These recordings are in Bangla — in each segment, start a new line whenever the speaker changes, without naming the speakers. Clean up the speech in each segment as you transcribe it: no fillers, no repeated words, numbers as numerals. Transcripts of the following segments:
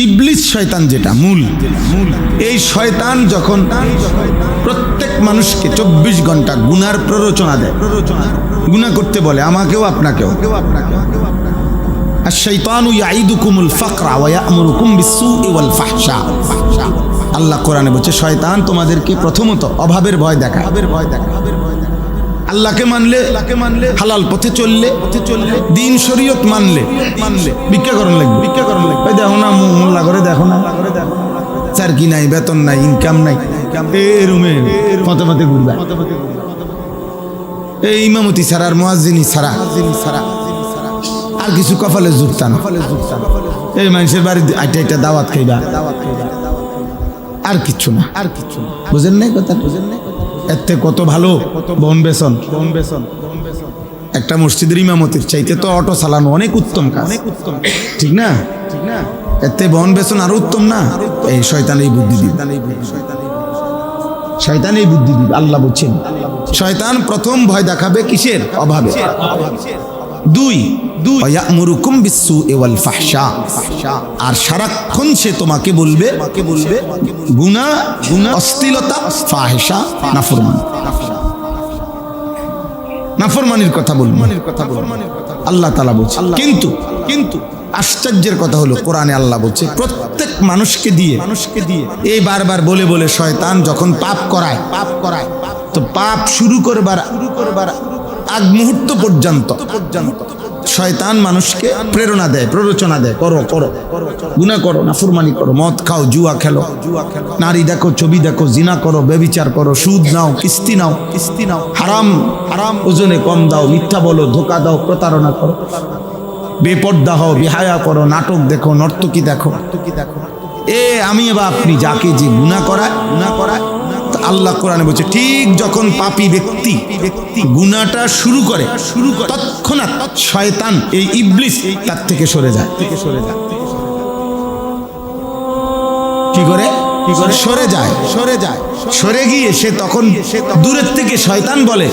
ইবলিস শয়তান, যেটা মূল এই শয়তান যখন প্রত্যেক মানুষকে 24 ঘন্টা গুনার প্ররোচনা দেয়, গুনাহ করতে বলে, আমাকেও আপনাকেও। আশ-শাইতানু ইয়াইদুকুমুল ফাকরা ওয়া ইয়া'মুরুকুম বিস-সুই ওয়াল ফাহশা। আল্লাহ কোরআনে বলছে শয়তান তোমাদেরকে প্রথমত অভাবের ভয় দেখায়। আল্লাহকে মানলে, হালাল পথে চললে, দিন শরীয়ত মানলে ভিক্ষাকরণ লাগবে। ভাই দেখো না, মোল্লা করে দেখো না, চাকরি নাই, বেতন নাই, ইনকাম নাই, এই রুমে পথে পথে ঘুরবা, এই ইমামতি ছাড়া আর মুয়াজ্জিনি ছাড়া আর কিছু কপালে জুটতা না, এই মানুষের বাড়ি আইটা দাওয়াত খাইবা, আর কিচ্ছু না। বুঝেন নাই কথা? এতে কত ভালো বন বেসন। একটা মসজিদের ইমামতির চাইতে তো অটো চালানো অনেক উত্তম কাজ, ঠিক না? এতে বন বেসন আরো উত্তম না? এই শয়তান এই বুদ্ধি দিবে, শয়তান এই বুদ্ধি দিবে। আল্লাহ বলছেন শয়তান প্রথম ভয় দেখাবে কিসের? অভাবে। দুই, ইয়া'মুরুকুম বিস-সুই ওয়াল ফাহশা। আর সারাক্ষণ সে তোমাকে বলবে গুনাহ, অশ্লীলতা, ফাহিশা, নাফরমানির কথা বলবে। আল্লাহ তাআলা বলছে। কিন্তু আশ্চর্যের কথা হলো কোরআনে আল্লাহ বলছে প্রত্যেক মানুষকে দিয়ে এই বারবার বলে শয়তান যখন পাপ করায় তো পাপ শুরু করবার আগ মুহূর্ত পর্যন্ত শয়তান মানুষকে প্রেরণা দেয়, প্ররোচনা দেয়, করো গুনাহ করো, নাফরমানি করো, মদ খাও, জুয়া খেলো, নারী দেখো, ছবি দেখো, জিনা করো, ব্যভিচার করো, সুদ নাও, কিস্তি নাও, হারাম ওজনে কম দাও, মিথ্যা বলো, ধোঁকা দাও, প্রতারণা করো, বেপর্দা হও, বেহায়া করো, নাটক দেখো, নর্তকী দেখো। আমি বা আপনি যাকে যে গুনাহ করায় আল্লাহ কোরআনে বলছে ঠিক যখন পাপী ব্যক্তি গুনাহটা শুরু করে তৎক্ষণাৎ শয়তান এই ইবলিস তার থেকে সরে যায়। কি করে সরে গিয়ে সে তখন দূরের থেকে শয়তান বলে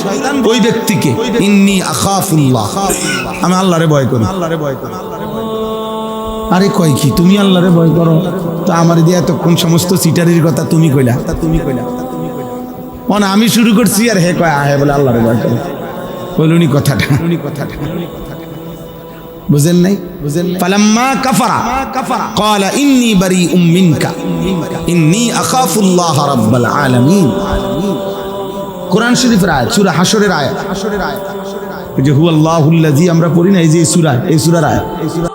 ওই ব্যক্তিকে ইন্নী আখাফুল্লাহ, আমি আল্লাহরে ভয় করি। আরে কয় কি তুমি আল্লাহরে ভয় করো? তো আমার দিয়ে এতক্ষণ সমস্ত সিটারির কথা তুমি কইলা। মানে আমি শুরু করছি আর হে কয় আহে বলে আল্লাহরে ভয় করো। বলুনি কথাটা, বুঝেন নাই? ফালাম্মা কাফারা ক্বালা ইন্নী বারীউম মিনকা ইন্নী আখাফুল্লাহ রাব্বাল আলামিন। কোরআন শরীফের আয়াত, সূরা হাশরের আয়াত। যে হুয়াল্লাহুল্লাযী আমরা পড়ি না, এই যে সূরা, এই সূরার আয়াত।